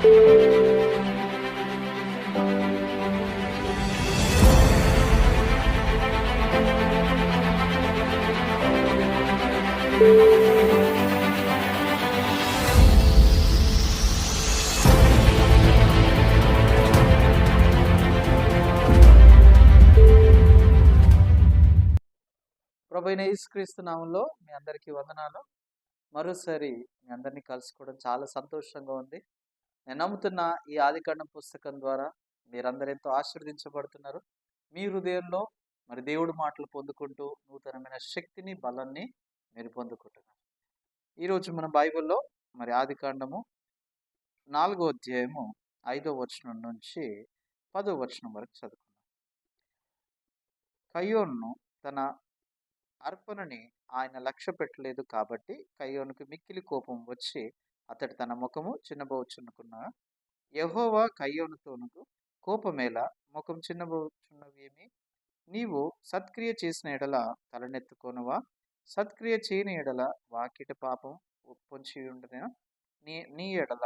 ప్రభువైన యేసుక్రీస్తు నామంలో మీ అందరికీ వందనాలు. మరోసారి మీ అందరినీ కలుసుకోవడం చాలా సంతోషంగా ఉంది. నేను నమ్ముతున్న ఈ ఆదికాండం పుస్తకం ద్వారా మీరందరూ ఎంతో ఆశీర్వదించబడుతున్నారు. మీ హృదయంలో మరి దేవుడి మాటలు పొందుకుంటూ నూతనమైన శక్తిని, బలాన్ని మీరు పొందుకుంటున్నారు. ఈరోజు మన బైబిల్లో మరి ఆదికాండము 4వ అధ్యాయము 5వ వచనం నుంచి 10వ వచనం వరకు చదువుకున్నాం. కయ్యోను తన అర్పణని ఆయన లక్ష్య పెట్టలేదు కాబట్టి కయ్యోనుకు మిక్కిలి కోపం వచ్చి అతడు తన ముఖము చిన్నబోచునుకున్న యెహోవా కయ్యోనుతోనుకు కోపమేలా, ముఖం చిన్నబోచున్నవేమి? నీవు సత్క్రియ చేసిన ఎడల తలనెత్తుకొనువా? సత్క్రియ చేయని ఎడల వాకిట పాపం పొంచి ఉండను. నీ ఎడల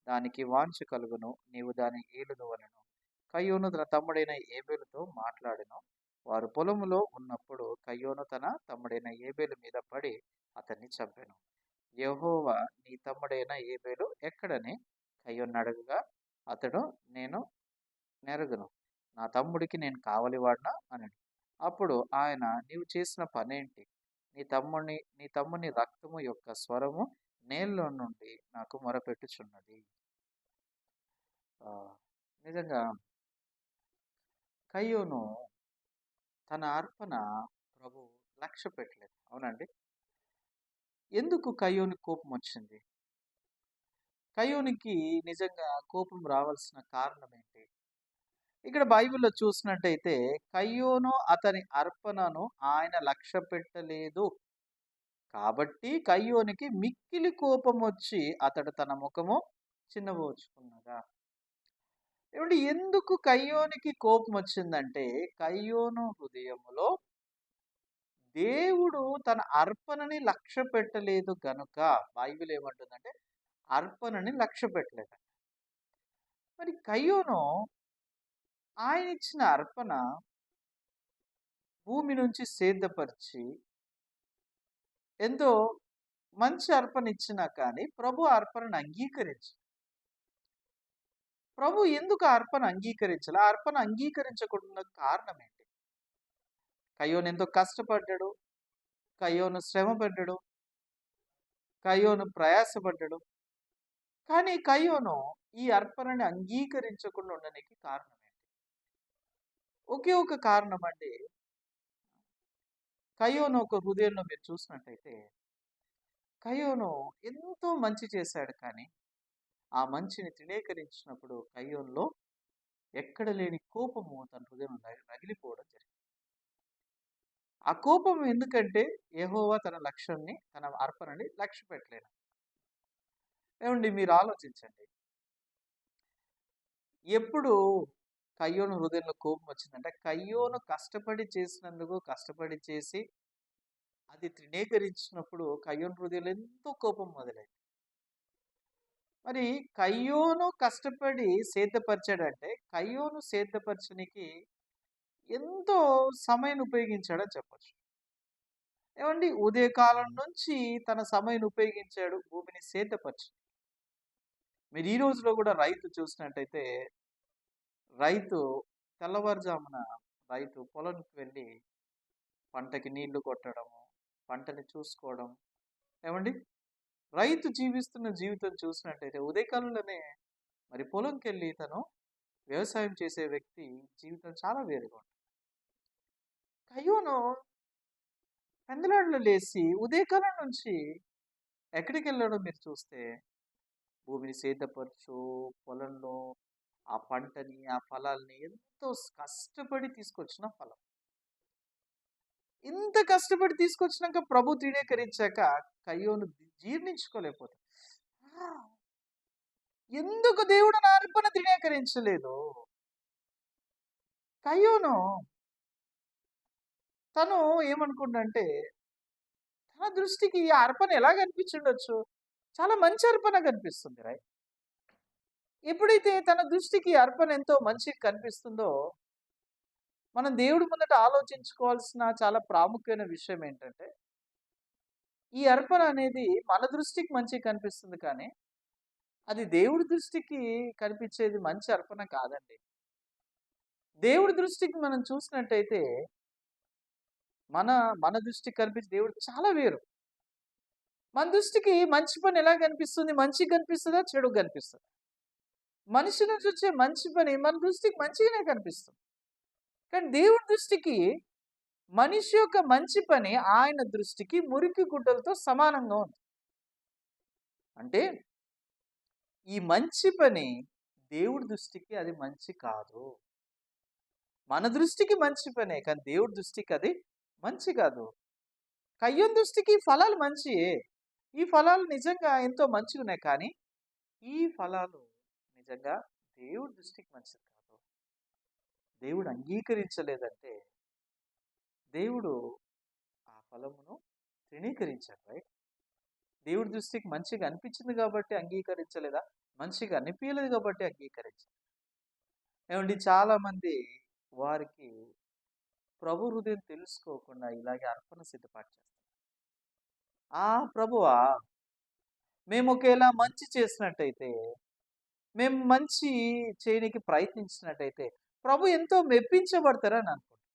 దానికి వాంఛ కలుగును, నీవు దాని ఏలుదువనెను. కయ్యోను తన తమ్ముడైన ఏబేలుతో మాట్లాడెను. వారు పొలములో ఉన్నప్పుడు కయ్యోను తన తమ్ముడైన ఏబేలు మీద పడి అతన్ని చంపెను. యెహోవా నీ తమ్ముడైన ఏబేలు ఎక్కడని కయ్యోను అడగగా అతడు, నేను నెరగను, నా తమ్ముడికి నేను కావలివాడినా అనెను. అప్పుడు ఆయన, నీవు చేసిన పనేంటి? నీ తమ్ముని రక్తము యొక్క స్వరము నేల్లో నుండి నాకు మొరపెట్టుచున్నది. నిజంగా కయ్యోను తన అర్పణ ప్రభు లక్ష్య పెట్టలేదు. అవునండి. ఎందుకు కయ్యోనికి కోపం వచ్చింది? కయ్యోనికి నిజంగా కోపం రావాల్సిన కారణం ఏంటి? ఇక్కడ బైబిల్లో చూసినట్టయితే కయ్యోను అతని అర్పణను ఆయన లక్ష్య పెట్టలేదు కాబట్టి కయ్యోనికి మిక్కిలి కోపం వచ్చి అతడు తన ముఖము చిన్నబోచుకున్నదా. ఏమంటే ఎందుకు కయ్యోనికి కోపం వచ్చిందంటే కయ్యోను హృదయములో దేవుడు తన అర్పణని లక్ష్య పెట్టలేదు గనుక బైబిల్ ఏమంటుందంటే అర్పణని లక్ష్య పెట్టలేదు. మరి కయ్యోను ఆయన ఇచ్చిన అర్పణ భూమి నుంచి సేద్యపరిచి ఎంతో మంచి అర్పణ ఇచ్చినా కానీ ప్రభు అర్పణను అంగీకరించి ప్రభు ఎందుకు అర్పణ అంగీకరించాలి? ఆ అర్పణ అంగీకరించకుండా కారణం ఏంటి? కయ్యోను ఎంతో కష్టపడ్డాడు, కయ్యోను శ్రమ పడ్డాడు, కయ్యోను ప్రయాసపడ్డాడు. కానీ కయ్యోను ఈ అర్పణని అంగీకరించకుండా ఉండడానికి కారణం ఏంటి? ఒకే ఒక కారణం అండి. కయ్యోను ఒక హృదయంలో మీరు చూసినట్టయితే కయ్యోను ఎంతో మంచి చేశాడు, కానీ ఆ మంచిని తృణీకరించినప్పుడు కయ్యోనులో ఎక్కడ లేని కోపము తన హృదయం రగిలిపోవడం జరిగింది. ఆ కోపం ఎందుకంటే యెహోవా తన అర్పణని లక్ష్య పెట్టలేదు. ఏమండి మీరు ఆలోచించండి, ఎప్పుడు కయ్యోను హృదయంలో కోపం వచ్చిందంటే కయ్యోను కష్టపడి చేసి అది తృణీకరించినప్పుడు కయ్యోను హృదయంలో ఎంతో కోపం మొదలైంది. మరి కయ్యోను కష్టపడి సేద్యపరిచాడంటే కయ్యోను సేద్యపరచనికి ఎంతో సమయాన్ని ఉపయోగించాడని చెప్పచ్చు. ఏమండి ఉదయకాలం నుంచి తన సమయాన్ని ఉపయోగించాడు భూమిని సేద్యపరిచి. మీరు ఈ రోజులో కూడా రైతు చూసినట్టయితే రైతు తెల్లవారుజామున పొలంకి వెళ్ళి పంటకి నీళ్లు కొట్టడము, పంటని చూసుకోవడం. ఏమండి రైతు జీవిస్తున్న జీవితం చూసినట్టయితే ఉదయకాలంలోనే మరి పొలంకి వెళ్ళి తను వ్యవసాయం చేసే వ్యక్తి జీవితం చాలా వేరుగా ఉంటుంది. కయ్యోను పెందలాడులో లేచి ఉదయకాలం నుంచి ఎక్కడికి వెళ్ళాడో మీరు చూస్తే భూమిని సేద్యపరచు, పొలంలో ఆ పంటని, ఆ ఫలాల్ని ఎంతో కష్టపడి తీసుకొచ్చిన ఫలం. ఇంత కష్టపడి తీసుకొచ్చినాక ప్రభు తృణీకరించాక కయ్యోను జీర్ణించుకోలేకపోతాడు. ఎందుకు దేవుడు నా అర్పణ తృణీకరించలేదు? కయ్యోను తను ఏమనుకుంటే తన దృష్టికి ఈ అర్పణ ఎలా కనిపించుండొచ్చు? చాలా మంచి అర్పణ కనిపిస్తుంది. ఎప్పుడైతే తన దృష్టికి అర్పణ ఎంతో మంచిగా కనిపిస్తుందో, మనం దేవుడి ముందట ఆలోచించుకోవాల్సిన చాలా ప్రాముఖ్యమైన విషయం ఏంటంటే, ఈ అర్పణ అనేది మన దృష్టికి మంచిగా కనిపిస్తుంది కానీ, అది దేవుడి దృష్టికి కనిపించేది మంచి అర్పణ కాదండి. దేవుడి దృష్టికి మనం చూసినట్టయితే, మన మన దృష్టికి కనిపించే దేవుడు చాలా వేరు. మన దృష్టికి మంచి పని ఎలా కనిపిస్తుంది? మంచిగా కనిపిస్తదా? చెడుగా కనిపిస్తదా? మనిషి నుంచి వచ్చే మంచి పని మన దృష్టికి మంచిగానే కనిపిస్తుంది. కానీ దేవుడి దృష్టికి మనిషి యొక్క మంచి పని ఆయన దృష్టికి మురికి గుడ్డలతో సమానంగా ఉంది. అంటే ఈ మంచి పని దేవుడి దృష్టికి అది మంచి కాదు. మన దృష్టికి మంచి పనే కానీ దేవుడి దృష్టికి అది మంచి కాదు. కయ్యోను దృష్టికి ఈ ఫలాలు మంచియే. ఈ ఫలాలు నిజంగా ఎంతో మంచిగున్నాయి కానీ, ఈ ఫలాలు నిజంగా దేవుడి దృష్టికి మంచిది కాదు. దేవుడు అంగీకరించలేదంటే, దేవుడు ఆ ఫలమును తృణీకరించాడు. రైట్? దేవుడి దృష్టికి మంచిగా అనిపించింది కాబట్టి అంగీకరించలేదా? మంచిగా అనిపించలేదు కాబట్టి అంగీకరించారు. ఏమండి చాలా మంది వారికి ప్రభు హృదయం తెలుసుకోకుండా ఇలాగే అర్పణ సిద్ధపాటు చేస్తారు. ప్రభువా, మేము ఒకేలా మంచి చేసినట్టయితే, మేము మంచి చేయనికి ప్రయత్నించినట్టయితే ప్రభు ఎంతో మెప్పించబడతారని అనుకుంటున్నాను.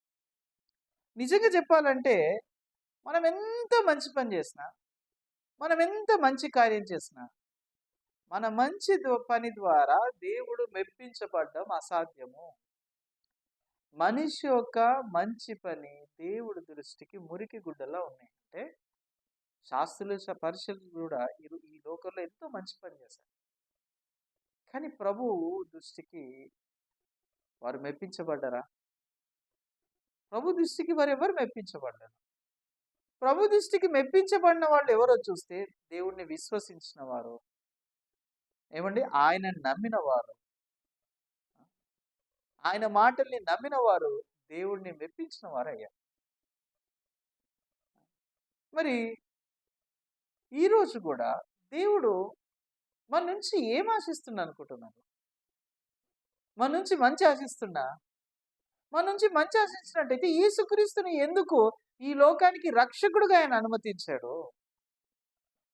నిజంగా చెప్పాలంటే మనం ఎంత మంచి పని చేసినా, మనం ఎంత మంచి కార్యం చేసినా, మన మంచి పని ద్వారా దేవుడు మెప్పించబడ్డం అసాధ్యము. మనిషి యొక్క మంచి పని దేవుడి దృష్టికి మురికి గుడ్డలా ఉన్నాయి. అంటే శాస్త్రులు పరిశీలు కూడా ఈ లోకంలో ఎంతో మంచి పని చేశారు. కానీ ప్రభు దృష్టికి వారు మెప్పించబడ్డారా? ప్రభు దృష్టికి వారు ఎవరు మెప్పించబడ్డారు? ప్రభు దృష్టికి మెప్పించబడిన వాళ్ళు ఎవరో చూస్తే దేవుణ్ణి విశ్వసించిన వారు, ఏమండి ఆయన నమ్మిన వారు, ఆయన మాటల్ని నమ్మిన వారు దేవుణ్ణి మెప్పించిన వారయ్యారు. మరి ఈరోజు కూడా దేవుడు మన నుంచి ఏం ఆశిస్తున్నా అనుకుంటున్నారు? మన నుంచి మంచి ఆశిస్తున్నా? మన నుంచి మంచి ఆశించినట్టయితే యేసుక్రీస్తుని ఎందుకు ఈ లోకానికి రక్షకుడుగా ఆయన అనుమతించాడు?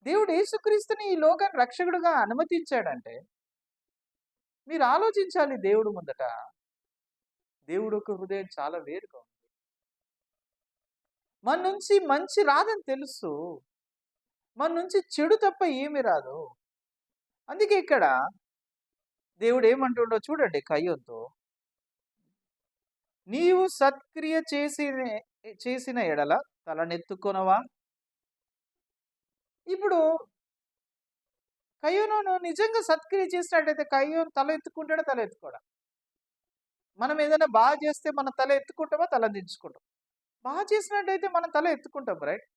దేవుడు యేసుక్రీస్తుని ఈ లోకానికి రక్షకుడుగా అనుమతించాడంటే మీరు ఆలోచించాలి. దేవుడు ముందట దేవుడు ఒక హృదయం చాలా వేరుగా ఉంది. మన నుంచి మంచి రాదని తెలుసు, మన నుంచి చెడు తప్ప ఏమి రాదు. అందుకే ఇక్కడ దేవుడు ఏమంటుండో చూడండి కయ్యోనుతో, నీవు సత్క్రియ చేసిన ఎడల తలనెత్తుకొనవా? ఇప్పుడు కయ్యోను నిజంగా సత్క్రియ చేసినట్టయితే కయ్యోను తల ఎత్తుకుంటాడా? తల ఎత్తుకోడా? మనం ఏదైనా బాగా చేస్తే మన తల ఎత్తుకుంటామా? తల దించుకుంటాం? బాగా చేసినట్టయితే మనం తల ఎత్తుకుంటాం. రైట్?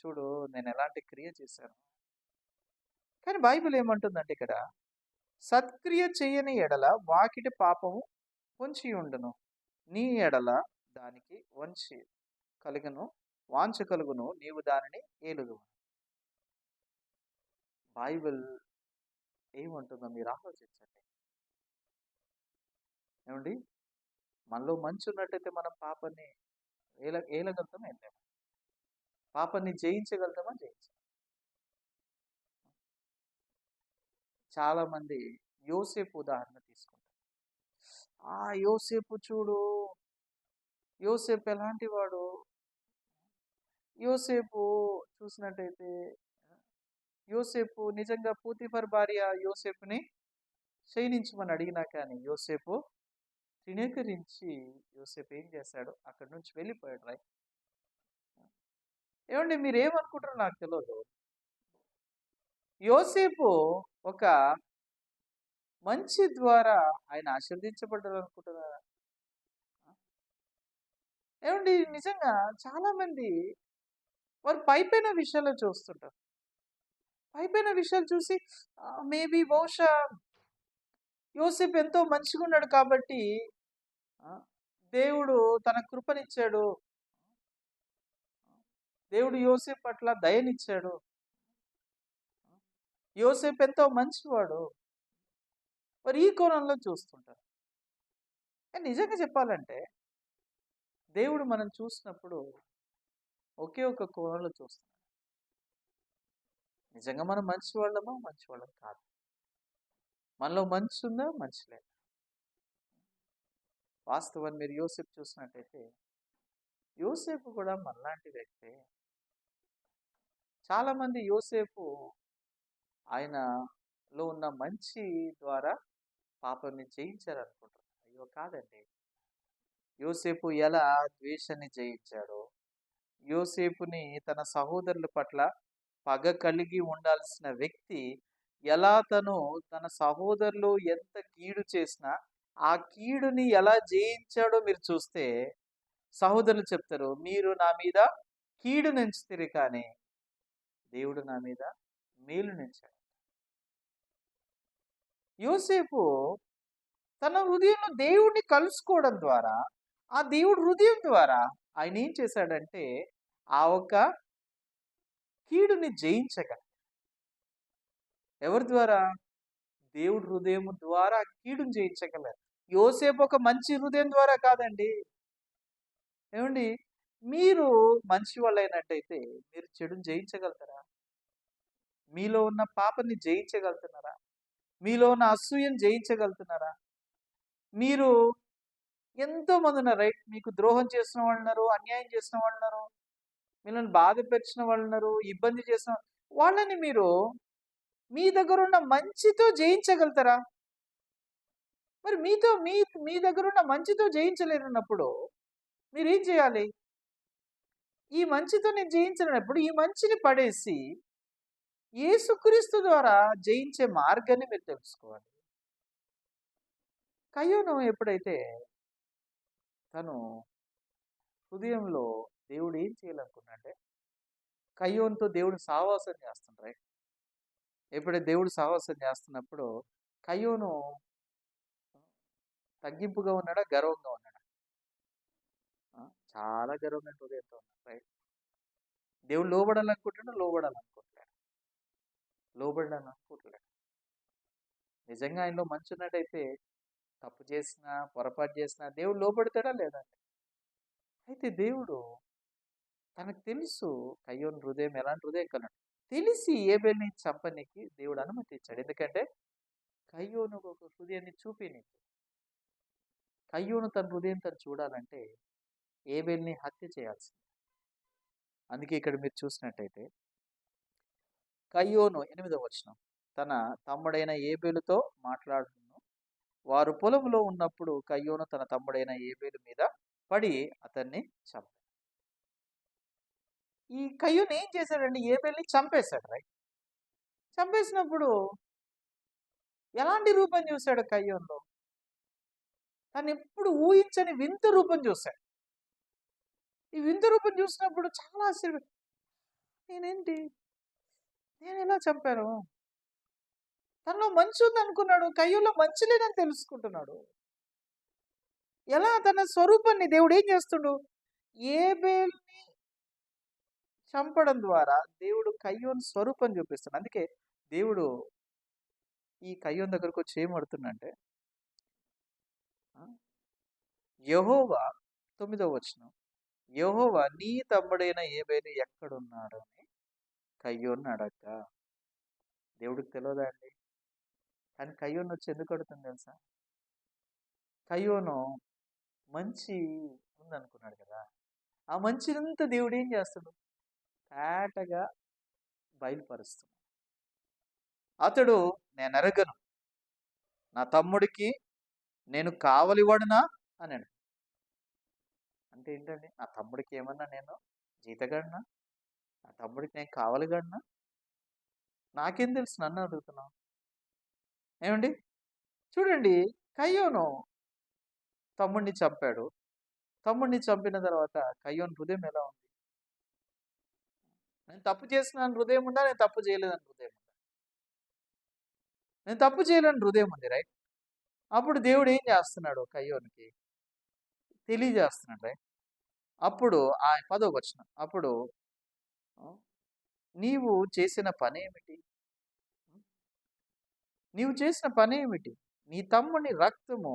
చూడు నేను ఎలాంటి క్రియ చేశాను. కానీ బైబిల్ ఏమంటుందంటే ఇక్కడ, సత్క్రియ చేయని ఎడల వాకిటి పాపము పొంచి ఉండును, నీ ఎడల దానికి వంచి కలుగును, వాంఛ కలుగును, నీవు దానిని ఏలుదు. బైబిల్ ఏమంటుందో మీరు ఆలోచించండి. ఏమండి, మనలో మంచి ఉన్నట్టయితే మనం పాపాన్ని ఏలగలుగుతామా? ఏం పాపాన్ని జయించగలుగుతామా? జయించగలం. చాలా మంది యోసేపు ఉదాహరణ తీసుకుంటారు. యోసేపు చూడు, యోసేపు ఎలాంటి వాడు? యోసేపు చూసినట్టయితే యోసేపు నిజంగా పోతీఫర్ భార్య యోసేపుని శయనించమని అడిగినా కానీ యోసేపు తృణీకరించి యోసేపు ఏం చేశాడు? అక్కడి నుంచి వెళ్ళిపోయాడు. రైట్? ఏమండి మీరు ఏమనుకుంటారో నాకు తెలియదు. యోసేపు ఒక మంచి ద్వారా ఆయన ఆశీర్వదించబడ్డారు అనుకుంటున్నారా? ఏమండి నిజంగా చాలా మంది వారు పైపైన విషయాలు చూస్తుంటారు. పైపైన విషయాలు చూసి మేబీ బహుశా యోసేపు ఎంతో మంచిగా ఉన్నాడు కాబట్టి దేవుడు తన కృపనిచ్చాడు, దేవుడు యోసేపు పట్ల దయనిచ్చాడు, యోసేపు ఎంతో మంచివాడు, మరి ఈ కోణంలో చూస్తుంటారు. కానీ నిజంగా చెప్పాలంటే దేవుడు మనం చూసినప్పుడు ఒకే ఒక కోణంలో చూస్తున్నాడు. నిజంగా మనం మంచి వాళ్ళమా, మంచి వాళ్ళం కాదు. మనలో మంచి ఉందా, మంచి లేదా? వాస్తవాన్ని మీరు యోసేపు చూసినట్టయితే యోసేపు కూడా మనలాంటి వ్యక్తే. చాలామంది యోసేపు ఆయనలో ఉన్న మంచి ద్వారా పాపాన్ని జయించారనుకుంటారు. అయ్యో కాదండి. యోసేపు ఎలా ద్వేషాన్ని జయించాడో, యోసేపుని తన సహోదరుల పట్ల పగ కలిగి ఉండాల్సిన వ్యక్తి ఎలా తన సహోదరులు ఎంత కీడు చేసినా ఆ కీడుని ఎలా జయించాడో మీరు చూస్తే సహోదరులు చెప్తారు, మీరు నా మీద కీడు నెంచుతిరి కానీ దేవుడు నా మీద మేలు నెంచాడు. యోసేపు తన హృదయంలో దేవుడిని కలుసుకోవడం ద్వారా ఆ దేవుడు హృదయం ద్వారా ఆయన ఏం చేశాడంటే ఆ ఒక్క కీడుని జయించగ. ఎవరి ద్వారా? దేవుడు హృదయం ద్వారా కీడుని జయించగలరు. యోసేపు ఒక మంచి హృదయం ద్వారా కాదండి. ఏమండి, మీరు మంచి వాళ్ళైనట్టయితే మీరు చెడుని జయించగలుగుతారా? మీలో ఉన్న పాపని జయించగలుగుతున్నారా? మీలో ఉన్న అసూయను జయించగలుగుతున్నారా? మీరు ఎంతో మంది ఉన్నారు, రైట్? మీకు ద్రోహం చేసిన వాళ్ళు ఉన్నారు, అన్యాయం చేసిన వాళ్ళు ఉన్నారు, మిమ్మల్ని బాధపెట్టిన వాళ్ళు ఉన్నారు, ఇబ్బంది చేసిన వాళ్ళని మీరు మీ దగ్గర ఉన్న మంచితో జయించగలుగుతారా? మరి మీ దగ్గర ఉన్న మంచితో జయించలేనప్పుడు మీరేం చేయాలి? ఈ మంచితో నేను జయించలేనప్పుడు ఈ మంచిని పడేసి యేసుక్రీస్తు ద్వారా జయించే మార్గాన్ని మీరు తెలుసుకోవాలి. కయ్యోను ఎప్పుడైతే తను హృదయంలో దేవుడు ఏం చేయాలనుకున్నాడంటే కయ్యోనుతో దేవుడు సహవాసం చేస్తుండ్రు, రైట్? ఎప్పుడైతే దేవుడు సహవాసం చేస్తున్నప్పుడు కయ్యోను తగ్గింపుగా ఉన్నాడా, గర్వంగా ఉన్నాడా? చాలా గర్వంగా హృదయంతో ఉన్నాడు, రైట్? దేవుడు లోబడాలనుకుంటున్నాడు, లోబడాలనుకుంటున్నాడు, లోబడాలనుకుంటున్నాడు. నిజంగా ఆయనలో మంచి ఉన్నట్టయితే తప్పు చేసినా పొరపాటు చేసినా దేవుడు లోబడతాడా లేదా? అయితే దేవుడు తనకు తెలుసు కయ్యోను హృదయం ఎలాంటి హృదయం కలడు తెలిసి ఏబేల్ని చంపనీకి దేవుడు అనుమతి ఇచ్చాడు. ఎందుకంటే కయ్యోను ఒక హృదయాన్ని చూపినీకి. కయ్యోను తన హృదయం తను చూడాలంటే ఏబేల్ని హత్య చేయాల్సింది. అందుకే ఇక్కడ మీరు చూసినట్టయితే కయ్యోను 8వ వచనం, తన తమ్ముడైన ఏబేలుతో మాట్లాడును. వారు పొలంలో ఉన్నప్పుడు కయ్యోను తన తమ్ముడైన ఏబేలు మీద పడి అతన్ని చంపాడు. ఈ కయ్యోను ఏం చేశాడండి? ఏబేల్ని చంపేశాడు, రైట్? చంపేసినప్పుడు ఎలాంటి రూపం చూశాడు కయ్యోనులో? తను ఎప్పుడు ఊహించని వింత రూపం చూశాడు. ఈ వింత రూపం చూసినప్పుడు చాలా ఆశ్చర్య, నేనేంటి, నేను ఎలా చంపాను? తనలో మంచి ఉంది అనుకున్నాడు, కయ్యూలో మంచి లేదని తెలుసుకుంటున్నాడు. ఎలా తన స్వరూపాన్ని దేవుడు ఏం చేస్తుడు? ఏబేల్ని చంపడం ద్వారా దేవుడు కయ్యోను స్వరూపం చూపిస్తాడు. అందుకే దేవుడు ఈ కయ్యోను దగ్గరకు వచ్చి ఏమడుతుందంటే యెహోవా 9వ వచనం, యెహోవా నీ తమ్ముడైన ఏబేలు ఎక్కడున్నాడు అని కయ్యోను అడగ్గా. దేవుడికి తెలియదా అండి? కానీ కయ్యోను వచ్చి ఎందుకు అడుగుతుంది తెలుసా? కయ్యోను మంచి ఉందనుకున్నాడు కదా, ఆ మంచినంతా దేవుడు ఏం చేస్తాడు? తేటగా బయలుపరుస్తున్నాడు. అతడు నేను ఎరగను, నా తమ్ముడికి నేను కావలివాడునా అన్నాడు. అంటే ఏంటండి? నా తమ్ముడికి ఏమన్నా నేను జీతగాడినా? నా తమ్ముడికి నేను కావలిగాడినా? నాకేం తెలుసు, నన్ను అడుగుతున్నావు? ఏమండి, చూడండి, కయ్యోను తమ్ముడిని చంపాడు. తమ్ముడిని చంపిన తర్వాత కయ్యోను హృదయం ఎలా ఉంది? నేను తప్పు చేసినాను హృదయం ఉందా, నేను తప్పు చేయలేదని హృదయం ఉందా? నేను తప్పు చేయలేని హృదయం ఉంది, రైట్? అప్పుడు దేవుడు ఏం చేస్తున్నాడు? కయ్యోనికి తెలియజేస్తున్నాడు, రైట్? అప్పుడు ఆ 10వ వచనం, అప్పుడు నీవు చేసిన పనేమిటి? నీవు చేసిన పనేమిటి? నీ తమ్ముని రక్తము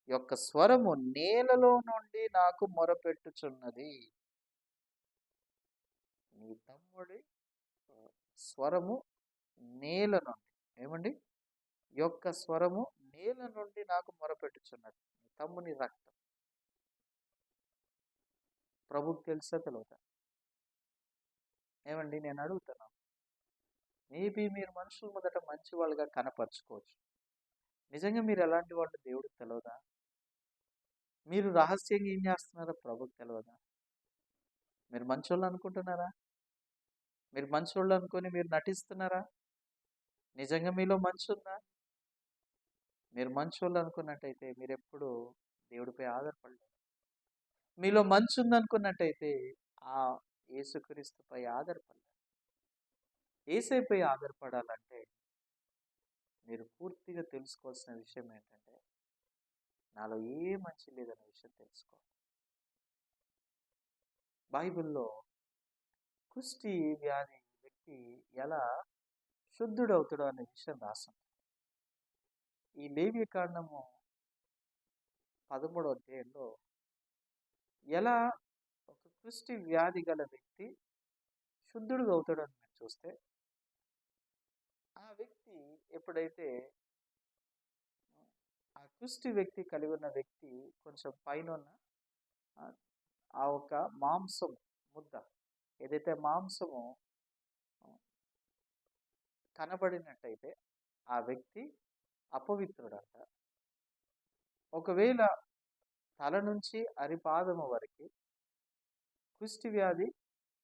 యొక్క స్వరము నేలలో నుండి నాకు మొరపెట్టుచున్నది. నీ తమ్ముడి స్వరము నేల నుండి, ఏమండి, యొక్క స్వరము నేల నుండి నాకు మొరపెట్టుచున్నది. నీ తమ్ముని రక్తం ప్రభుకు తెలుసా తెలియదా? ఏమండి, నేను అడుగుతున్నాను. మేబీ మీరు మనుషుల మొదట మంచి వాళ్ళుగా కనపరచుకోవచ్చు. నిజంగా మీరు ఎలాంటి వాళ్ళు దేవుడికి తెలియదా? మీరు రహస్యంగా ఏం చేస్తున్నారో ప్రభుకు తెలియదా? మీరు మంచోళ్ళు అనుకుంటున్నారా? మీరు మంచోళ్ళు అనుకొని మీరు నటిస్తున్నారా? నిజంగా మీలో మంచి ఉందా? మీరు మంచోళ్ళు అనుకున్నట్టయితే మీరు ఎప్పుడు దేవుడిపై ఆధారపడలేదు. మీలో మంచి ఉందనుకున్నట్టయితే ఆ యేసుక్రీస్తుపై ఆధారపడలేదు. యేసయ్యపై ఆధారపడాలంటే మీరు పూర్తిగా తెలుసుకోవాల్సిన విషయం ఏంటంటే, నాలో ఏ మంచి లేదన్న విషయం తెలుసుకోవాలి. బైబిల్లో కుష్టి వ్యాధి వ్యక్తి ఎలా శుద్ధుడవుతాడో అనే విషయం రాసింది. ఈ లేవియకాండము 13వ అధ్యాయంలో ఎలా ఒక కుష్టి వ్యాధి గల వ్యక్తి శుద్ధుడుగా అవుతాడో అని మీరు చూస్తే, ఆ వ్యక్తి ఎప్పుడైతే ఆ కుష్టి వ్యక్తి కలిగి ఉన్న వ్యక్తి కొంచెం పైన ఉన్న ఆ ఒక మాంసం ముద్ద, ఏదైతే మాంసము కనబడినట్టయితే ఆ వ్యక్తి అపవిత్రుడంట. ఒకవేళ తల నుంచి అరిపాదము వరకు కుష్టి వ్యాధి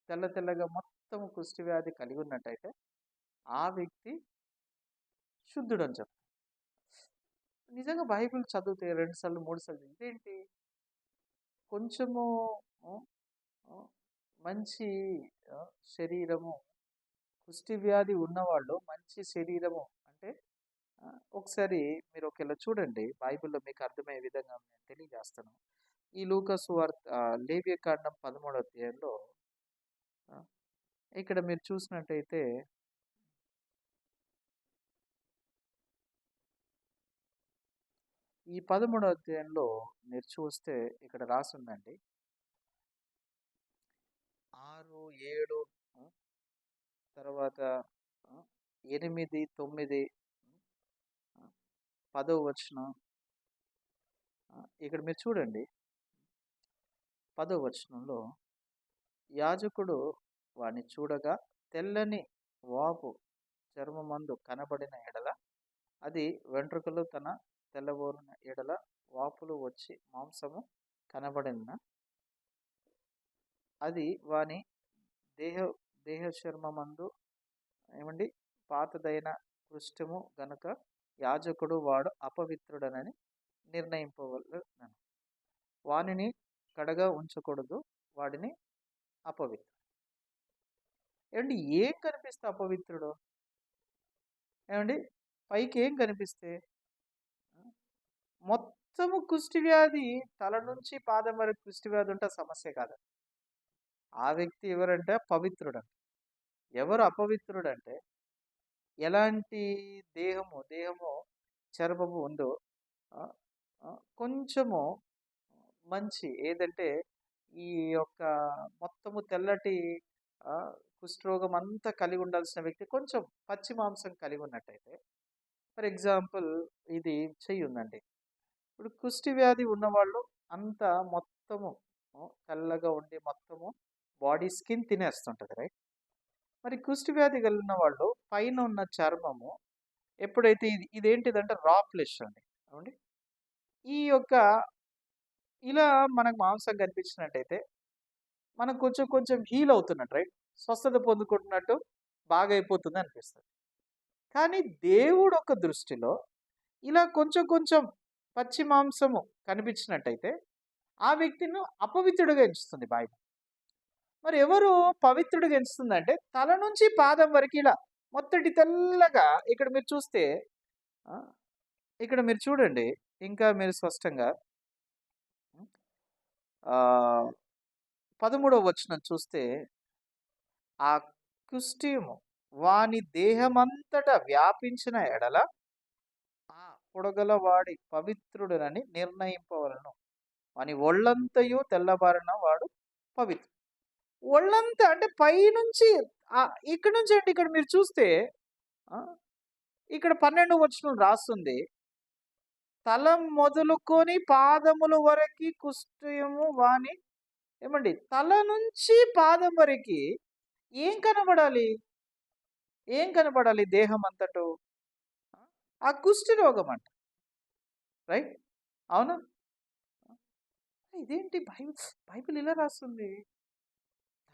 తెల్ల తెల్లగా మొత్తం కుష్టి వ్యాధి కలిగి ఉన్నట్టయితే ఆ వ్యక్తి శుద్ధుడు అని చెప్తారు. నిజంగా బైబిల్ చదివితే 2 సార్లు 3 సార్లు ఇదేంటి, కొంచెము మంచి శరీరము, కుష్టి వ్యాధి ఉన్నవాళ్ళు మంచి శరీరము అంటే ఒకసారి మీరు ఒకేలా చూడండి, బైబిల్లో మీకు అర్థమయ్యే విధంగా నేను తెలియజేస్తాను. ఈ లూకా సువార్త లేవియకాండం 13వ అధ్యాయంలో ఇక్కడ మీరు చూసినట్టయితే ఈ 13వ అధ్యాయంలో మీరు చూస్తే ఇక్కడ రాసిందండి 6, 7 తర్వాత 8, 9, 10వ వచనం. ఇక్కడ మీరు చూడండి 10వ వచనంలో, యాజకుడు వాణ్ణి చూడగా తెల్లని వాపు చర్మమందు కనబడిన ఎడల, అది వెంట్రుకలు తన తెల్లబోరిన ఎడల వాపులు వచ్చి మాంసము కనబడిన, అది వాని దేహ చర్మమందు ఏమండి పాతదైన పృష్ఠము గనుక యాజకుడు వాడు అపవిత్రుడనని నిర్ణయింపవలెను. వానిని కడగా ఉంచకూడదు, వాడిని అపవిత్రుడు. ఏమండి, ఏం కనిపిస్తే అపవిత్రుడు? ఏమండి, పైకి ఏం కనిపిస్తే? మొత్తము కుష్టి వ్యాధి తల నుంచి పాదం వరకు కుష్టి వ్యాధి ఉంటే సమస్య కాదు. ఆ వ్యక్తి ఎవరంటే పవిత్రుడు. ఎవరు అపవిత్రుడు అంటే ఎలాంటి దేహము చర్మము ఉందో కొంచెము మంచి ఏదంటే ఈ యొక్క మొత్తము తెల్లటి కుష్ఠరోగం అంతా కలిగి ఉండాల్సిన వ్యక్తి కొంచెం పచ్చి మాంసం కలిగి ఉన్నట్టయితే, ఫర్ ఎగ్జాంపుల్ ఇది చెయ్యి ఉందండి. ఇప్పుడు కుష్టి వ్యాధి ఉన్నవాళ్ళు అంతా మొత్తము తెల్లగా ఉండి మొత్తము బాడీ స్కిన్ తినేస్తుంటుంది, రైట్? మరి కుష్టి వ్యాధి కలిగిన వాళ్ళు పైన ఉన్న చర్మము ఎప్పుడైతే ఇదేంటిదంటే రా ఫ్లెష్ అండి, అవునండి. ఈ యొక్క ఇలా మనకు మాంసం కనిపించినట్టయితే మనకు కొంచెం కొంచెం హీల్ అవుతున్నట్టు, రైట్? స్వస్థత పొందుకుంటున్నట్టు బాగా అయిపోతుంది అనిపిస్తుంది. కానీ దేవుడు ఒక దృష్టిలో ఇలా కొంచెం కొంచెం పచ్చి మాంసము కనిపించినట్టయితే ఆ వ్యక్తిని అపవిత్రుడిగా ఎంచుతుంది బైబిల్. మరి ఎవరు పవిత్రుడిగా ఎంచుతుందంటే తల నుంచి పాదం వరకు ఇలా మొత్తటి తెల్లగా. ఇక్కడ మీరు చూస్తే ఇక్కడ మీరు చూడండి, ఇంకా మీరు స్పష్టంగా 13వ వచనం చూస్తే, ఆ కుష్ఠము వాని దేహమంతటా వ్యాపించిన ఎడల పొడగల వాడి పవిత్రుడనని నిర్ణయింపవలను. వాని ఒళ్ళంతయు తెల్లబారిన వాడు పవిత్రుడు. ఒళ్ళంతా అంటే పైనుంచి ఇక్కడ నుంచి అంటే ఇక్కడ మీరు చూస్తే ఇక్కడ 12వ వచనం రాస్తుంది, తల మొదలుకొని పాదముల వరకు కుష్ఠయము వాని ఏమండి తల నుంచి పాదం వరకు ఏం కనబడాలి? ఏం కనబడాలి? దేహం అంతటో ఆ కుష్టి రోగం అంట. రైట్? అవునా? ఇదేంటి బైబిల్ ఇలా రాస్తుంది,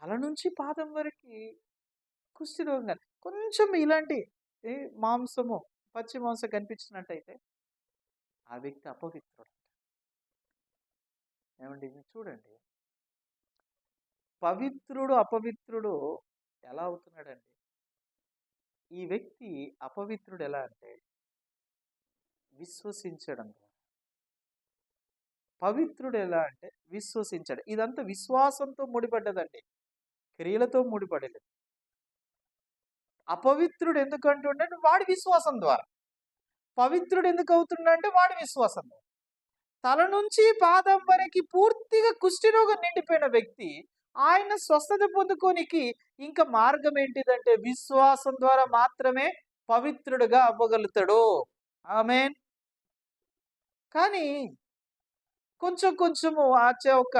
తల నుంచి పాదం వరకు కుష్టి రోగం. కొంచెం ఇలాంటి మాంసము, పచ్చి మాంసం కనిపించినట్టయితే ఆ వ్యక్తి అపవిత్రుడు. ఏమండి చూడండి, పవిత్రుడు అపవిత్రుడు ఎలా అవుతున్నాడండి? ఈ వ్యక్తి అపవిత్రుడు ఎలా అంటే విశ్వసించడం ద్వారా. పవిత్రుడు ఎలా అంటే విశ్వసించడం. ఇదంతా విశ్వాసంతో ముడిపడ్డదండి, క్రియలతో ముడిపడలేదు. అపవిత్రుడు ఎందుకు అంటుండే? వాడి విశ్వాసం ద్వారా. పవిత్రుడు ఎందుకు అవుతుండంటే వాడి విశ్వాసం ద్వారా. తల నుంచి పాదం వరకు పూర్తిగా కుష్ఠరోగం నిండిపోయిన వ్యక్తి ఆయన స్వస్థత పొందుకోనికి ఇంకా మార్గం ఏంటిదంటే విశ్వాసం ద్వారా మాత్రమే పవిత్రుడుగా అవ్వగలుగుతాడు. ఆమేన్. కానీ కొంచెం కొంచెము ఆచే ఒక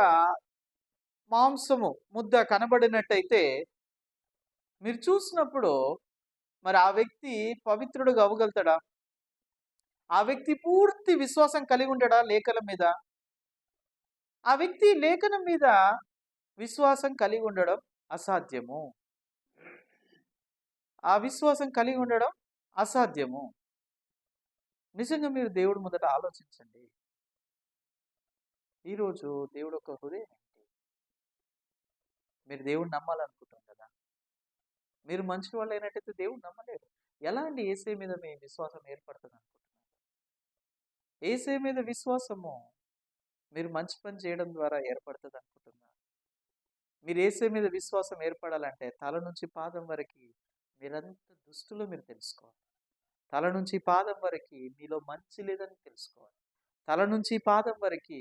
మాంసము ముద్ద కనబడినట్టయితే మీరు చూసినప్పుడు మరి ఆ వ్యక్తి పవిత్రుడుగా అవ్వగలుగుతాడా? ఆ వ్యక్తి పూర్తి విశ్వాసం కలిగి ఉంటాడా లేఖనం మీద? ఆ వ్యక్తి లేఖనం మీద విశ్వాసం కలిగి ఉండడం అసాధ్యము. ఆ విశ్వాసం కలిగి ఉండడం అసాధ్యము. నిజంగా మీరు దేవుడి ముందట ఆలోచించండి. ఈరోజు దేవుడు ఒక హృదయం ఏంటి? మీరు దేవుడిని నమ్మాలనుకుంటాం కదా, మీరు మంచి వాళ్ళు అయినట్టయితే దేవుడు నమ్మలేరు. ఎలా అండి యేసయ్య మీద మీ విశ్వాసం ఏర్పడుతుంది అనుకుంటున్నారు? యేసయ్య మీద విశ్వాసము మీరు మంచి పని చేయడం ద్వారా ఏర్పడుతుంది అనుకుంటున్నారు? మీరు యేసయ్య మీద విశ్వాసం ఏర్పడాలంటే తల నుంచి పాదం వరకు మీరంత దుస్తులో మీరు తెలుసుకోవాలి. తల నుంచి పాదం వరకు మీలో మంచి లేదని తెలుసుకోవాలి. తల నుంచి పాదం వరకు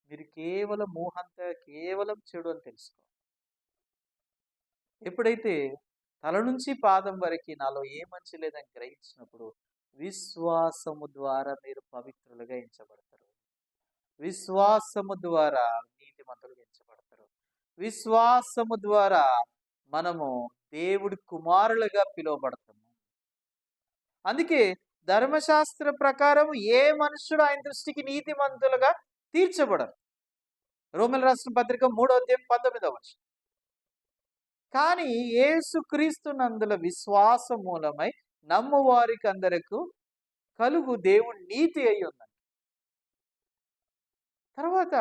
మీరు కేవలం ఊహంత కేవలం చెడు అని తెలుసుకోవాలి. ఎప్పుడైతే తల నుంచి పాదం వరకు నాలో ఏ మంచి లేదని గ్రహించినప్పుడు విశ్వాసము ద్వారా మీరు పవిత్రులుగా ఎంచబడతారు. విశ్వాసము ద్వారా నీతిమంతులుగా ఎంచబడతారు. విశ్వాసము ద్వారా మనము దేవుడి కుమారులుగా పిలువబడతాము. అందుకే ధర్మశాస్త్ర ప్రకారం ఏ మనుషుడు ఆయన దృష్టికి నీతిమంతులుగా తీర్చబడరు. రోమీయుల రాసిన పత్రిక 3వ అధ్యాయం 19వ వచనం. కానీ యేసుక్రీస్తు నందుల విశ్వాసం మూలమై నమ్ము వారికి అందరకు కలుగు దేవుని నీతి అయి ఉందండి. తర్వాత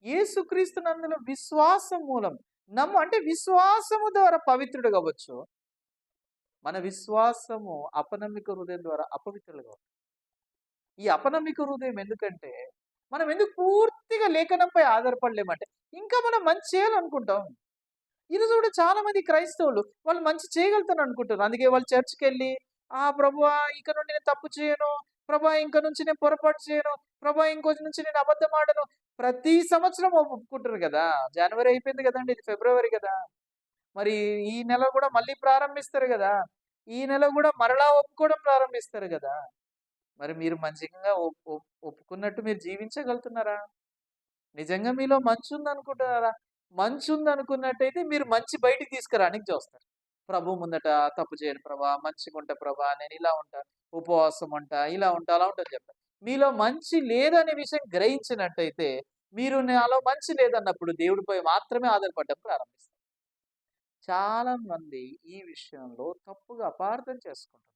యేసుక్రీస్తు నందుల విశ్వాసం మూలం అంటే విశ్వాసము ద్వారా పవిత్రుడు కావచ్చు. మన విశ్వాసము అపనమ్మిక హృదయం ద్వారా అపవిత్రులు కావచ్చు. ఈ అపనమ్మిక హృదయం ఎందుకంటే మనం ఎందుకు పూర్తిగా లేఖనంపై ఆధారపడలేమంటే ఇంకా మనం మంచి చేయాలనుకుంటాం. ఈరోజు కూడా చాలా మంది క్రైస్తవులు వాళ్ళు మంచి చేయగలుగుతారు అనుకుంటారు. అందుకే వాళ్ళు చర్చికి వెళ్ళి ప్రభువా ఇక నుండి నేను తప్పు చేయను, ప్రభా ఇంక నుంచి నేను పొరపాటు చేయను, ప్రభా ఇంకొంచెం నుంచి నేను అబద్ధం ఆడను. ప్రతి సంవత్సరం ఒప్పుకుంటారు కదా. జనవరి అయిపోయింది కదండి, ఇది ఫిబ్రవరి కదా, మరి ఈ నెల కూడా మళ్ళీ ప్రారంభిస్తారు కదా, ఈ నెల కూడా మరలా ఒప్పుకోవడం ప్రారంభిస్తారు కదా. మరి మీరు మంచిగా ఒప్పుకున్నట్టు మీరు జీవించగలుగుతున్నారా? నిజంగా మీలో మంచి ఉందనుకుంటున్నారా? మంచి ఉందనుకున్నట్టయితే మీరు మంచి బయటికి తీసుకురానికి చూస్తారు. ప్రభు ముందట తప్పు చేయను ప్రభా, మంచిగా ఉంటా ప్రభా, నేను ఇలా ఉంటా, ఉపవాసం ఉంటా, ఇలా ఉంటా, అలా ఉంటా చెప్తారు. మీలో మంచి లేదనే విషయం గ్రహించినట్టయితే మీరు నాలో మంచి లేదన్నప్పుడు దేవుడిపై మాత్రమే ఆధారపడడం ప్రారంభిస్తారు. చాలా మంది ఈ విషయంలో తప్పుగా అపార్థం చేసుకుంటున్నారు.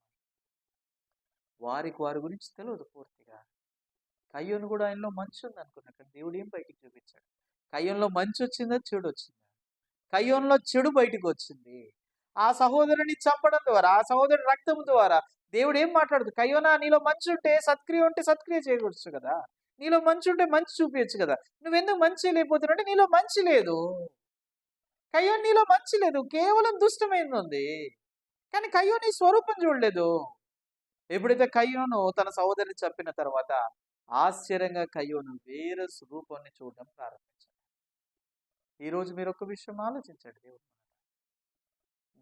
వారికి వారి గురించి తెలియదు పూర్తిగా. కయ్యోను కూడా ఆయనలో మంచి ఉంది అనుకున్నాడు, కానీ దేవుడు ఏం బయటికి చూపించాడు? కయ్యోనులో మంచి వచ్చిందా చెడు వచ్చిందా? కయ్యోనులో చెడు బయటికి వచ్చింది. ఆ సహోదరుని చంపడం ద్వారా, ఆ సహోదరుని రక్తం ద్వారా దేవుడు ఏం మాట్లాడదు? కయ్యోనా నీలో మంచి ఉంటే సత్క్రియ ఉంటే సత్క్రియ చేయవచ్చు కదా, నీలో మంచి ఉంటే మంచి చూపించచ్చు కదా, నువ్వెందుకు మంచి లేకపోతున్నావు అంటే నీలో మంచి లేదు. కయ్యోను నీలో మంచి లేదు, కేవలం దుష్టమైంది ఉంది. కానీ కయ్యోని స్వరూపం చూడలేదు. ఎప్పుడైతే కయ్యోను తన సహోదరిని చంపిన తర్వాత ఆశ్చర్యంగా కయ్యోను వేరే రూపాన్ని చూడడం ప్రారంభించాడు. ఈరోజు మీరు ఒక విషయం ఆలోచించండి.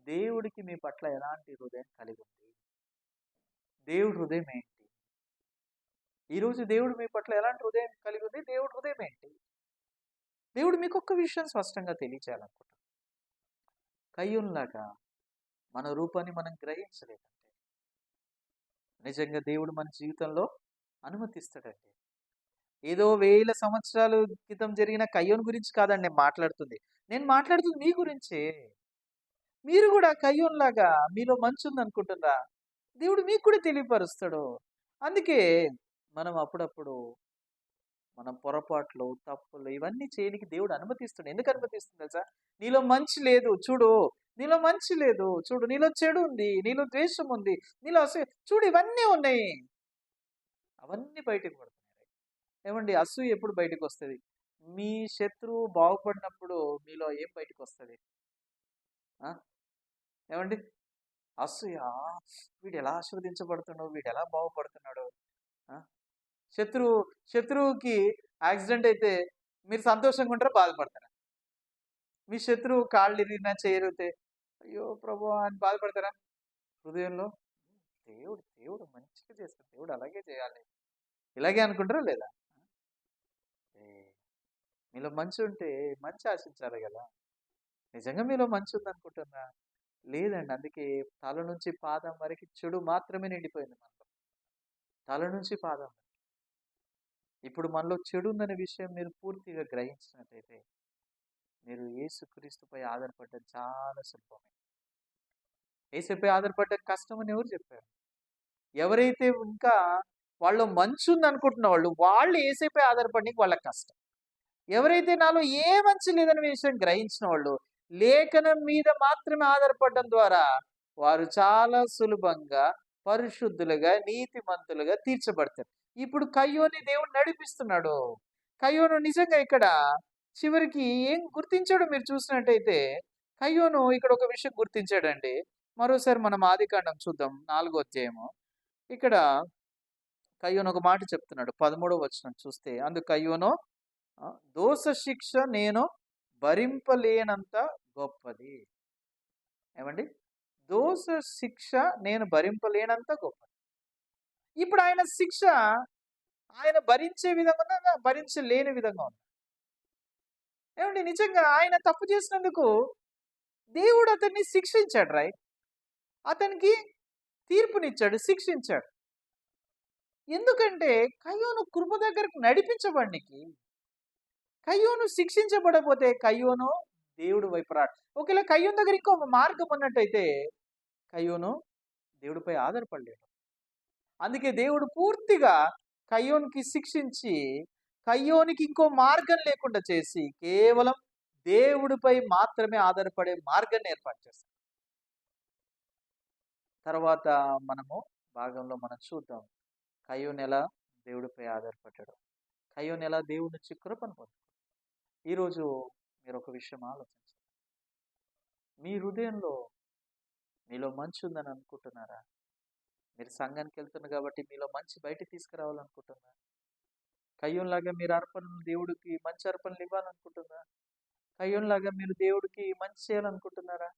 దేవుడికి మీ పట్ల ఎలాంటి హృదయం కలిగి ఉంది? దేవుడి హృదయం ఏంటి? ఈరోజు దేవుడు మీ పట్ల ఎలాంటి హృదయం కలిగి ఉంది? దేవుడి హృదయం ఏంటి? దేవుడు మీకు ఒక్క విషయం స్పష్టంగా తెలియచేయాలనుకుంటున్నాడు. కయ్యూనులాగా మన రూపాన్ని మనం గ్రహించలేదంటే నిజంగా దేవుడు మన జీవితంలో అనుమతిస్తాడండి. ఏదో వేల సంవత్సరాల క్రితం జరిగిన కయ్యోను గురించి కాదండి నేను మాట్లాడుతుంది. నేను మాట్లాడుతుంది మీ గురించే. మీరు కూడా కయ్యోనులాగా మీలో మంచి ఉందనుకుంటున్నారా? దేవుడు మీకు కూడా తెలియపరుస్తాడు. అందుకే మనం అప్పుడప్పుడు మనం పొరపాట్లు, తప్పులు ఇవన్నీ చేయనికి దేవుడు అనుమతిస్తాడు. ఎందుకు అనుమతిస్తుంది తెలుసా? నీలో మంచి లేదు చూడు, నీలో మంచి లేదు చూడు, నీలో చెడు ఉంది, నీలో ద్వేషం ఉంది, నీలో చూడు ఇవన్నీ ఉన్నాయి. అవన్నీ బయటకు పడుతున్నాయి. ఏమండి అసూయ ఎప్పుడు బయటకు వస్తుంది? మీ శత్రువు బాగుపడినప్పుడు మీలో ఏం బయటకు వస్తుంది? ఏమండి అసూయ, వీడు ఎలా ఆశీర్వదించబడుతున్నాడు, వీడు ఎలా బాగుపడుతున్నాడు. శత్రువుకి యాక్సిడెంట్ అయితే మీరు సంతోషంగా ఉంటారా, బాధపడతారా? మీ శత్రువు కాళ్ళు ఇరిగినా చేయరిగితే అయ్యో ప్రభు అని బాధపడతారా? హృదయంలో దేవుడు దేవుడు మంచిగా చేస్తాడు, దేవుడు అలాగే చేయాలి, ఇలాగే అనుకుంటారా లేదా? మీలో మంచి ఉంటే మంచి ఆశించాలి కదా. నిజంగా మీలో మంచి ఉందనుకుంటున్నా? లేదండి. అందుకే తల నుంచి పాదం వరకు చెడు మాత్రమే నిండిపోయింది మనలో. తల నుంచి పాదం. ఇప్పుడు మనలో చెడు ఉందనే విషయం మీరు పూర్తిగా గ్రహించినట్లయితే మీరు యేసుక్రీస్తుపై ఆధారపడడం చాలా సులభమే. యేసుపై ఆధారపడడం కష్టమని ఎవరు చెప్పారు? ఎవరైతే ఇంకా వాళ్ళు మంచి ఉందనుకుంటున్న వాళ్ళు యేసుపై ఆధారపడడానికి వాళ్ళకి కష్టం. ఎవరైతే నాలో ఏ మంచి లేదనే విషయం గ్రహించిన వాళ్ళు లేఖనం మీద మాత్రమే ఆధారపడడం ద్వారా వారు చాలా సులభంగా పరిశుద్ధులుగా నీతిమంతులుగా తీర్చబడతారు. ఇప్పుడు కయ్యోని దేవుడు నడిపిస్తున్నాడు. కయ్యోను నిజంగా ఇక్కడ చివరికి ఏం గుర్తించాడో మీరు చూసినట్టయితే కయ్యోను ఇక్కడ ఒక విషయం గుర్తించాడండి. మరోసారి మనం ఆదికాండం చూద్దాం 4వ అధ్యాయము. ఇక్కడ కయ్యోను ఒక మాట చెప్తున్నాడు. 13వ వచనం చూస్తే అందుకు కయ్యోను దోష శిక్ష నేను భరింపలేనంత గొప్పది. ఏమండి? దోష శిక్ష నేను భరింపలేనంత గొప్పది. ఇప్పుడు ఆయన శిక్ష ఆయన భరించే విధంగా ఉందా, భరించలేని విధంగా ఉందా? ఏమండి? నిజంగా ఆయన తప్పు చేసినందుకు దేవుడు అతన్ని శిక్షించాడు, రైట్? అతనికి తీర్పునిచ్చాడు, శిక్షించాడు. ఎందుకంటే కయ్యోను కృప దగ్గరకు నడిపించబడికి. కయ్యోను శిక్షించబడపోతే కయ్యోను దేవుడు వైపు రాడు. ఒకవేళ కయ్యోను దగ్గర ఇంకో మార్గం ఉన్నట్టయితే కయ్యోను దేవుడిపై ఆధారపడలేడు. అందుకే దేవుడు పూర్తిగా కయ్యోనికి శిక్షించి కయ్యోనికి ఇంకో మార్గం లేకుండా చేసి కేవలం దేవుడిపై మాత్రమే ఆధారపడే మార్గాన్ని ఏర్పాటు చేస్తాడు. తర్వాత మనము భాగంలో మనం చూద్దాం కయ్యోను ఎలా దేవుడిపై ఆధారపడ్డాడు, కయ్యోను ఎలా దేవుడి నుంచి కృపను పొందాడు. ఈరోజు మీరు ఒక విషయం ఆలోచించండి. మీ హృదయంలో మీలో మంచి ఉందని అనుకుంటున్నారా? మీరు సంఘానికి వెళ్తున్నారు కాబట్టి మీలో మంచి బయట తీసుకురావాలనుకుంటున్నారా? కయ్యోనులాగా మీరు అర్పణలు దేవుడికి మంచి అర్పణలు ఇవ్వాలనుకుంటున్నారా? కయ్యోనులాగా మీరు దేవుడికి మంచి చేయాలనుకుంటున్నారా?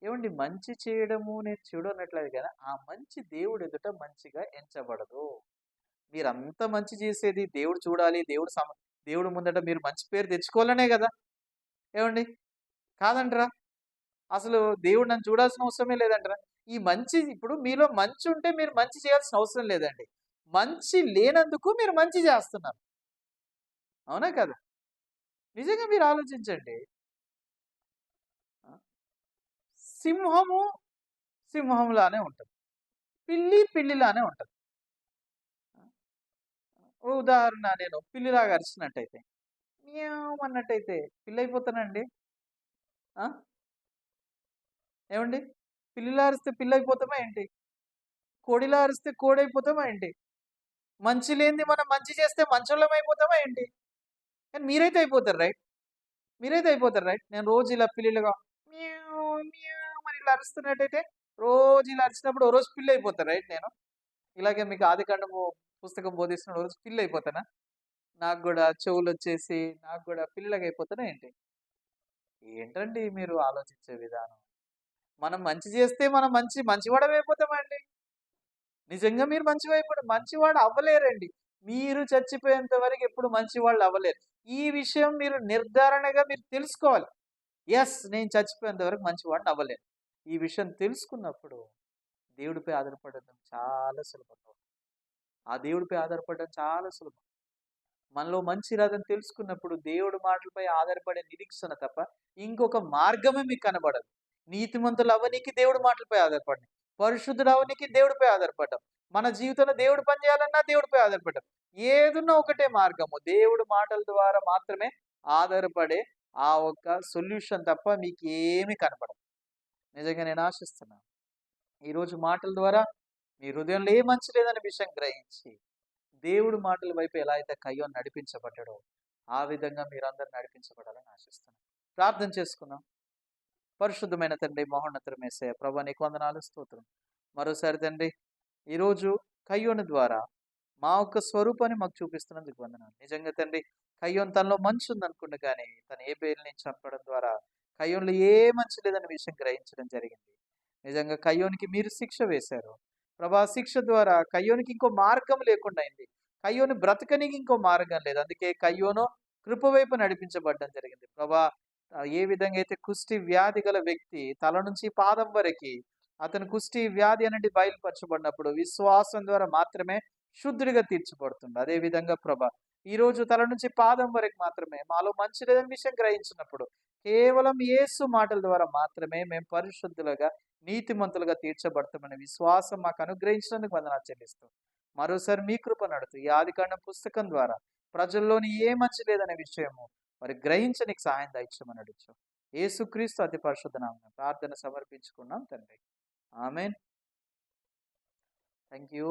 ఏమండి మంచి చేయడము నేను చెడు అన్నట్లేదు కదా, ఆ మంచి దేవుడు ఎదుట మంచిగా ఎంచబడదు. మీరంతా మంచి చేసేది దేవుడు చూడాలి, దేవుడు ముందట మీరు మంచి పేరు తెచ్చుకోవాలనే కదా. ఏమండి? కాదంటరా? అసలు దేవుడు నన్ను చూడాల్సిన అవసరమే లేదంటరా? ఈ మంచి ఇప్పుడు మీలో మంచి ఉంటే మీరు మంచి చేయాల్సిన అవసరం లేదండి. మంచి లేనందుకు మీరు మంచి చేస్తున్నారు. అవునా కదా? నిజంగా మీరు ఆలోచించండి. సింహము సింహంలానే ఉంటుంది, పిల్లి పిల్లిలానే ఉంటుంది. ఉదాహరణ నేను పిల్లిలాగా అరిచినట్టయితే అన్నట్టయితే పిల్లి అయిపోతానండి. ఏమండి? పిల్లిలా అరిస్తే పిల్లి అయిపోతామా ఏంటి? కోడిలా అరిస్తే కోడి అయిపోతామా ఏంటి? మంచి లేనిది మనం మంచి చేస్తే మంచోళ్ళం అయిపోతామా ఏంటి? కానీ మీరైతే అయిపోతారు, రైట్? మీరైతే అయిపోతారు, రైట్? నేను రోజు ఇలా పిల్లిలుగా అని ఇలా అరుస్తున్నట్టయితే రోజు ఇలా అరిచినప్పుడు ఓ రోజు పిల్లి అయిపోతారు, రైట్? నేను ఇలాగే మీకు ఆదికాండము పుస్తకం బోధిస్తున్న రోజు పిల్లి అయిపోతానా? నాకు గూడా చెవులొచ్చేసి నాకు గూడా పిల్లిలాగా అయిపోతానా ఏంటి? ఏంటండి మీరు ఆలోచించే విధానం? మనం మంచి చేస్తే మనం మంచివాడమైపోతామండి. నిజంగా మీరు మంచివాడు అవ్వలేరండి. మీరు చచ్చిపోయేంత వరకు ఎప్పుడు మంచివాళ్ళు అవ్వలేరు. ఈ విషయం మీరు నిర్ధారణగా మీరు తెలుసుకోవాలి. యెస్, నేను చచ్చిపోయేంత వరకు మంచివాడిని అవ్వలేను. ఈ విషయం తెలుసుకున్నప్పుడు దేవుడిపై ఆధారపడడం చాలా సులభంగా ఉంటుంది. ఆ దేవుడిపై ఆధారపడడం చాలా సులభం. మనలో మంచి రాదని తెలుసుకున్నప్పుడు దేవుడి మాటలపై ఆధారపడే నిరీక్షణ తప్ప ఇంకొక మార్గమే మీకు కనబడదు. నీతిమంతులు అవ్వనీకి దేవుడి మాటలపై ఆధారపడడం, పరిశుద్ధుడు అవ్వనీకి దేవుడిపై ఆధారపడడం, మన జీవితంలో దేవుడు పని చేయాలన్నా దేవుడిపై ఆధారపడడం. ఏదున్నా ఒకటే మార్గము. దేవుడి మాటల ద్వారా మాత్రమే ఆధారపడే ఆ ఒక్క సొల్యూషన్ తప్ప మీకు ఏమీ కనపడదు. నిజంగా నేను ఆశిస్తున్నాను. ఈరోజు మాటల ద్వారా మీ హృదయంలో ఏ మంచి లేదనే విషయం గ్రహించి దేవుడి మాటల వైపు ఎలా అయితే కయ్యోను నడిపించబడ్డాడో ఆ విధంగా మీరందరూ నడిపించబడాలని ఆశిస్తున్నాను. ప్రార్థన చేసుకుందాం. పరిశుద్ధమైన తండ్రి, మహోన్నతమైన యేసయ్య, ప్రభువా నీకు వందనాలు, స్తోత్రం. మరోసారి తండ్రి, ఈరోజు కయ్యోను ద్వారా మా యొక్క స్వరూపాన్ని మాకు చూపిస్తున్నందుకు వందనాలు. నిజంగా తండ్రి, కయ్యోను తనలో మంచి ఉందనుకుండు కానీ తన హేబెలుని చంపడం ద్వారా కయ్యోనులో ఏ మంచి లేదనే విషయం గ్రహించడం జరిగింది. నిజంగా కయ్యోనికి మీరు శిక్ష వేశారు ప్రభా. శిక్ష ద్వారా కయ్యోనికి ఇంకో మార్గం లేకుండా అయింది. కయ్యోను బ్రతకనికి ఇంకో మార్గం లేదు. అందుకే కయ్యోను కృప వైపు నడిపించబడడం జరిగింది ప్రభా. ఏ విధంగా అయితే కుష్టి వ్యాధి గల వ్యక్తి తల నుంచి పాదం వరకు అతను కుష్టి వ్యాధి అనేది బయలుపరచబడినప్పుడు విశ్వాసం ద్వారా మాత్రమే శుద్ధుడిగా తీర్చబడుతుంది. అదే విధంగా ప్రభా, ఈ రోజు తల నుంచి పాదం వరకు మాత్రమే మాలో మంచి లేదని విషయం గ్రహించినప్పుడు కేవలం యేసు మాటల ద్వారా మాత్రమే మేము పరిశుద్ధులుగా నీతిమంతులుగా తీర్చబడతామనే విశ్వాసం మాకు అనుగ్రహించినందుకు వందనాలు చెల్లిస్తూ మరోసారి మీ కృప నడుతూ ఈ ఆదికాండం పుస్తకం ద్వారా ప్రజల్లోని ఏ మంచి లేదనే విషయము మరి గ్రహించడానికి సహాయం దయచేయమని అడుగుతాం. యేసుక్రీస్తు అతి పరిశుద్ధ నామమున ప్రార్థన సమర్పించుకున్నాం తండ్రి. ఆమేన్. Thank you.